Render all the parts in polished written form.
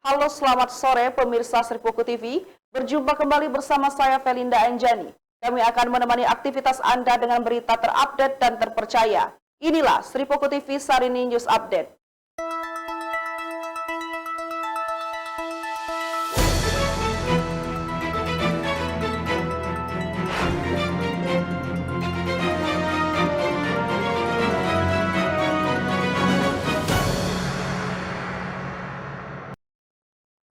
Halo, selamat sore pemirsa Sripoku TV. Berjumpa kembali bersama saya Felinda Anjani. Kami akan menemani aktivitas Anda dengan berita terupdate dan terpercaya. Inilah Sripoku TV Sarini News Update.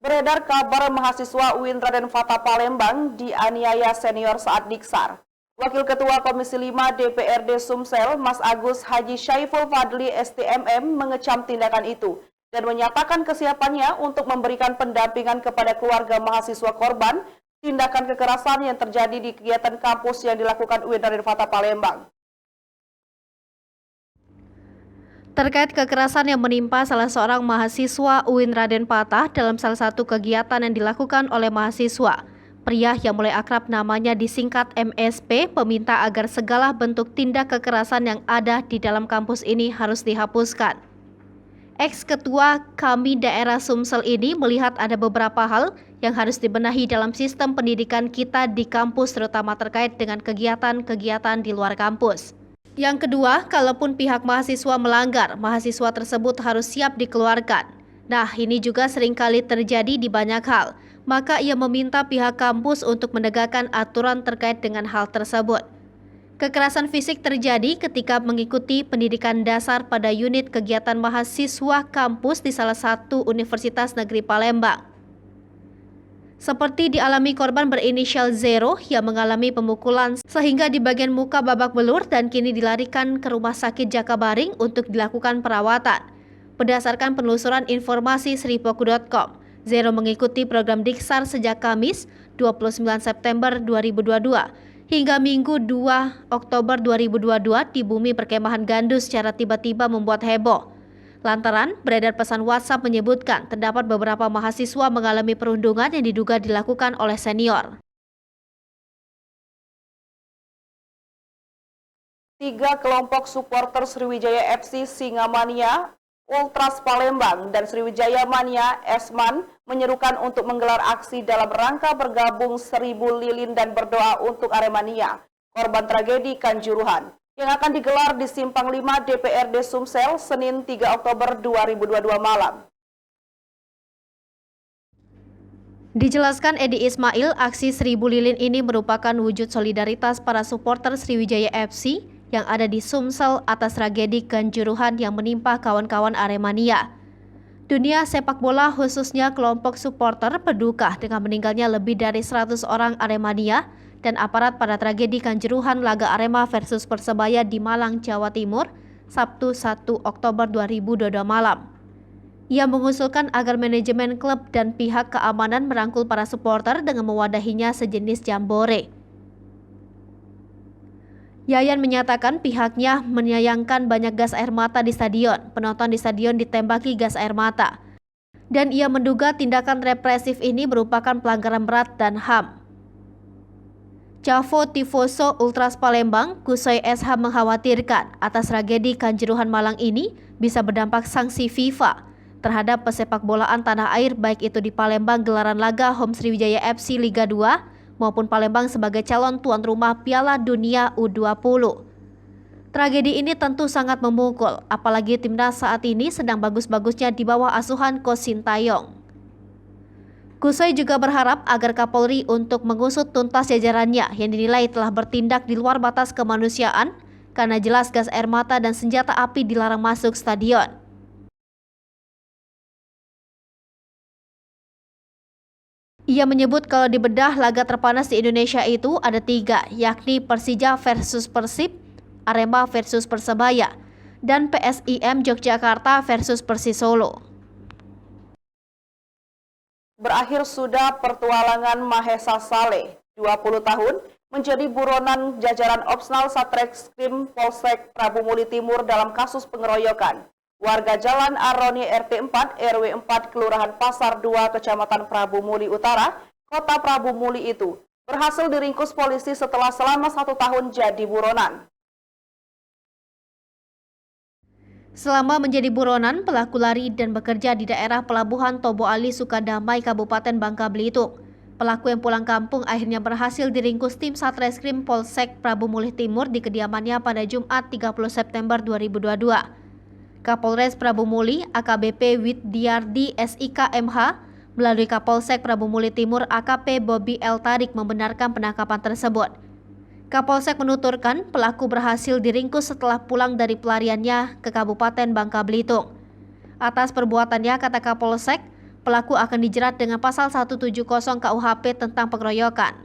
Beredar kabar mahasiswa UIN Raden Fatah Palembang dianiaya senior saat diksar. Wakil Ketua Komisi 5 DPRD Sumsel, Mas Agus Haji Syaiful Fadli STMM mengecam tindakan itu dan menyatakan kesiapannya untuk memberikan pendampingan kepada keluarga mahasiswa korban tindakan kekerasan yang terjadi di kegiatan kampus yang dilakukan UIN Raden Fatah Palembang. Terkait kekerasan yang menimpa salah seorang mahasiswa UIN Raden Fatah dalam salah satu kegiatan yang dilakukan oleh mahasiswa, pria yang mulai akrab namanya disingkat MSP meminta agar segala bentuk tindak kekerasan yang ada di dalam kampus ini harus dihapuskan. Ex-ketua kami daerah Sumsel ini melihat ada beberapa hal yang harus dibenahi dalam sistem pendidikan kita di kampus, terutama terkait dengan kegiatan-kegiatan di luar kampus. Yang kedua, kalaupun pihak mahasiswa melanggar, mahasiswa tersebut harus siap dikeluarkan. Nah, ini juga seringkali terjadi di banyak hal. Maka ia meminta pihak kampus untuk menegakkan aturan terkait dengan hal tersebut. Kekerasan fisik terjadi ketika mengikuti pendidikan dasar pada unit kegiatan mahasiswa kampus di salah satu Universitas Negeri Palembang. Seperti dialami korban berinisial Zero yang mengalami pemukulan sehingga di bagian muka babak belur dan kini dilarikan ke Rumah Sakit Jakabaring untuk dilakukan perawatan. Berdasarkan penelusuran informasi Sripoku.com, Zero mengikuti program Diksar sejak Kamis 29 September 2022 hingga Minggu 2 Oktober 2022 di Bumi Perkemahan Gandus secara tiba-tiba membuat heboh. Lantaran beredar pesan WhatsApp menyebutkan terdapat beberapa mahasiswa mengalami perundungan yang diduga dilakukan oleh senior. 3 kelompok supporter Sriwijaya FC Singamania, Ultras Palembang, dan Sriwijaya Mania Esman menyerukan untuk menggelar aksi dalam rangka bergabung 1000 lilin dan berdoa untuk Aremania, korban tragedi Kanjuruhan, yang akan digelar di Simpang 5 DPRD Sumsel Senin 3 Oktober 2022 malam. Dijelaskan Edi Ismail, aksi 1000 lilin ini merupakan wujud solidaritas para supporter Sriwijaya FC yang ada di Sumsel atas tragedi Kanjuruhan yang menimpa kawan-kawan Aremania. Dunia sepak bola khususnya kelompok supporter berduka dengan meninggalnya lebih dari 100 orang Aremania dan aparat pada tragedi Kanjuruhan laga Arema versus Persebaya di Malang, Jawa Timur, Sabtu 1 Oktober 2022 malam. Ia mengusulkan agar manajemen klub dan pihak keamanan merangkul para supporter dengan mewadahinya sejenis jambore. Yayan menyatakan pihaknya menyayangkan banyak gas air mata di stadion, penonton di stadion ditembaki gas air mata. Dan ia menduga tindakan represif ini merupakan pelanggaran berat dan HAM. Javo Tifoso Ultras Palembang, Kusoi SH mengkhawatirkan atas tragedi Kanjuruhan Malang ini bisa berdampak sanksi FIFA terhadap pesepak bolaan tanah air baik itu di Palembang gelaran laga home Sriwijaya FC Liga 2 maupun Palembang sebagai calon tuan rumah Piala Dunia U20. Tragedi ini tentu sangat memukul, apalagi timnas saat ini sedang bagus-bagusnya di bawah asuhan Coach Sintayong. Kusoi juga berharap agar Kapolri untuk mengusut tuntas jajarannya yang dinilai telah bertindak di luar batas kemanusiaan karena jelas gas air mata dan senjata api dilarang masuk stadion. Ia menyebut kalau dibedah laga terpanas di Indonesia itu ada 3, yakni Persija versus Persib, Arema versus Persebaya, dan PSIM Yogyakarta versus Persis Solo. Berakhir sudah pertualangan Mahesa Saleh, 20 tahun, menjadi buronan jajaran Opsnal Satreskrim Polsek Prabu Muli Timur dalam kasus pengeroyokan warga Jalan Aroni RT 4 RW 4 Kelurahan Pasar 2 Kecamatan Prabu Muli Utara, Kota Prabu Muli itu berhasil diringkus polisi setelah selama 1 tahun jadi buronan. Selama menjadi buronan, pelaku lari dan bekerja di daerah Pelabuhan Tobo Ali, Sukadamai, Kabupaten Bangka Belitung. Pelaku yang pulang kampung akhirnya berhasil diringkus tim Satreskrim Polsek Prabu Mulih Timur di kediamannya pada Jumat 30 September 2022. Kapolres Prabu Mulih AKBP Widdiardi SIK MH melalui Kapolsek Prabu Mulih Timur AKP Bobi L. Tarik membenarkan penangkapan tersebut. Kapolsek menuturkan pelaku berhasil diringkus setelah pulang dari pelariannya ke Kabupaten Bangka Belitung. Atas perbuatannya, kata Kapolsek, pelaku akan dijerat dengan pasal 170 KUHP tentang pengeroyokan.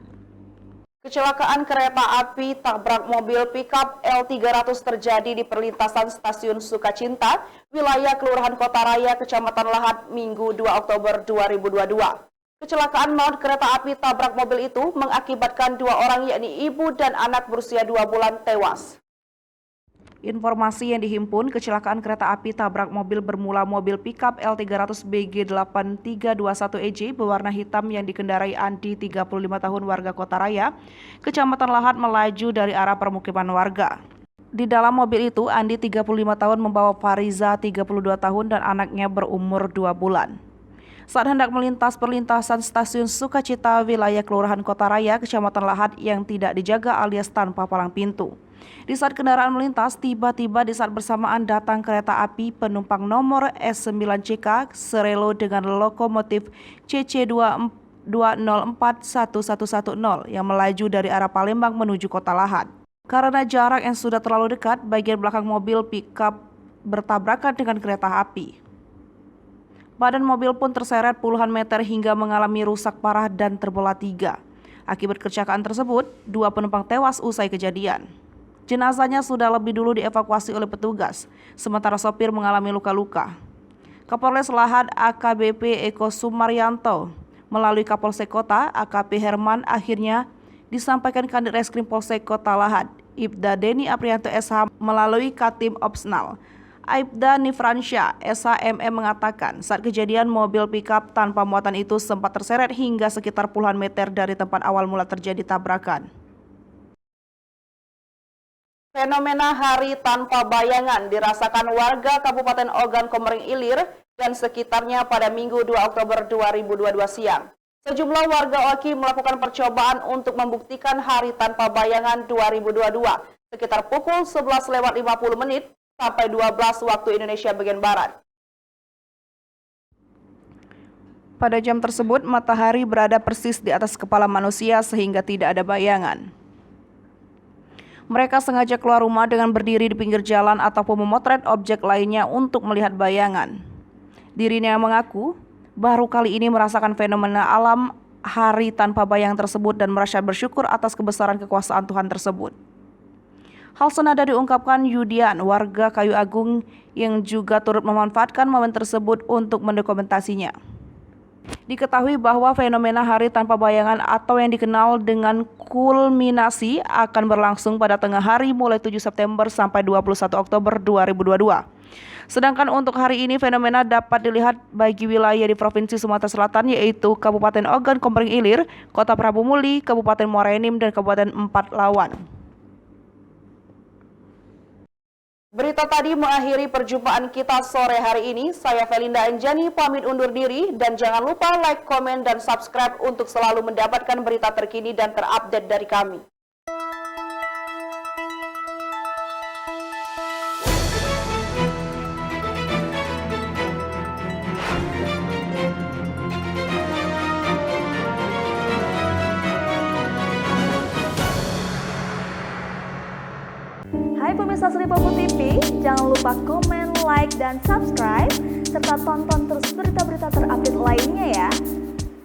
Kecelakaan kereta api tabrak mobil pickup L300 terjadi di perlintasan Stasiun Sukacinta, wilayah Kelurahan Kota Raya, Kecamatan Lahat, Minggu 2 Oktober 2022. Kecelakaan maut kereta api tabrak mobil itu mengakibatkan 2 orang yakni ibu dan anak berusia 2 bulan tewas. Informasi yang dihimpun, kecelakaan kereta api tabrak mobil bermula mobil pickup L300 BG8321EJ berwarna hitam yang dikendarai Andi 35 tahun warga Kota Raya, Kecamatan Lahat melaju dari arah permukiman warga. Di dalam mobil itu, Andi 35 tahun membawa Fariza 32 tahun dan anaknya berumur 2 bulan. Saat hendak melintas perlintasan Stasiun Sukacita, wilayah Kelurahan Kota Raya, Kecamatan Lahat yang tidak dijaga alias tanpa palang pintu. Di saat kendaraan melintas, tiba-tiba di saat bersamaan datang kereta api penumpang nomor S9CK serelo dengan lokomotif CC204110 yang melaju dari arah Palembang menuju Kota Lahat. Karena jarak yang sudah terlalu dekat, bagian belakang mobil pickup bertabrakan dengan kereta api. Badan mobil pun terseret puluhan meter hingga mengalami rusak parah dan terbelah 3. Akibat kecelakaan tersebut, 2 penumpang tewas usai kejadian. Jenazahnya sudah lebih dulu dievakuasi oleh petugas, sementara sopir mengalami luka-luka. Kapolres Lahat AKBP Eko Sumaryanto melalui Kapolsek Kota AKP Herman akhirnya disampaikan Kanit Reskrim Polsek Kota Lahat Ibda Deni Aprianto SH melalui Katim Opsnal Aibda Nifransya SHMM mengatakan saat kejadian mobil pickup tanpa muatan itu sempat terseret hingga sekitar puluhan meter dari tempat awal mula terjadi tabrakan. Fenomena hari tanpa bayangan dirasakan warga Kabupaten Ogan Komering Ilir dan sekitarnya pada Minggu 2 Oktober 2022 siang. Sejumlah warga Oki melakukan percobaan untuk membuktikan hari tanpa bayangan 2022 sekitar pukul 11:50 sampai 12 waktu Indonesia bagian Barat. Pada jam tersebut, matahari berada persis di atas kepala manusia sehingga tidak ada bayangan. Mereka sengaja keluar rumah dengan berdiri di pinggir jalan ataupun memotret objek lainnya untuk melihat bayangan. Dirinya mengaku baru kali ini merasakan fenomena alam hari tanpa bayangan tersebut dan merasa bersyukur atas kebesaran kekuasaan Tuhan tersebut. Hal senada diungkapkan Yudian, warga Kayu Agung yang juga turut memanfaatkan momen tersebut untuk mendokumentasinya. Diketahui bahwa fenomena hari tanpa bayangan atau yang dikenal dengan kulminasi akan berlangsung pada tengah hari mulai 7 September sampai 21 Oktober 2022. Sedangkan untuk hari ini fenomena dapat dilihat bagi wilayah di Provinsi Sumatera Selatan yaitu Kabupaten Ogan Komering Ilir, Kota Prabu Mulih, Kabupaten Muara Enim, dan Kabupaten Empat Lawan. Berita tadi mengakhiri perjumpaan kita sore hari ini. Saya Felinda Anjani pamit undur diri dan jangan lupa like, komen, dan subscribe untuk selalu mendapatkan berita terkini dan terupdate dari kami. Hai pemirsa Sri Popo TV, jangan lupa komen, like, dan subscribe, serta tonton terus berita-berita terupdate lainnya ya.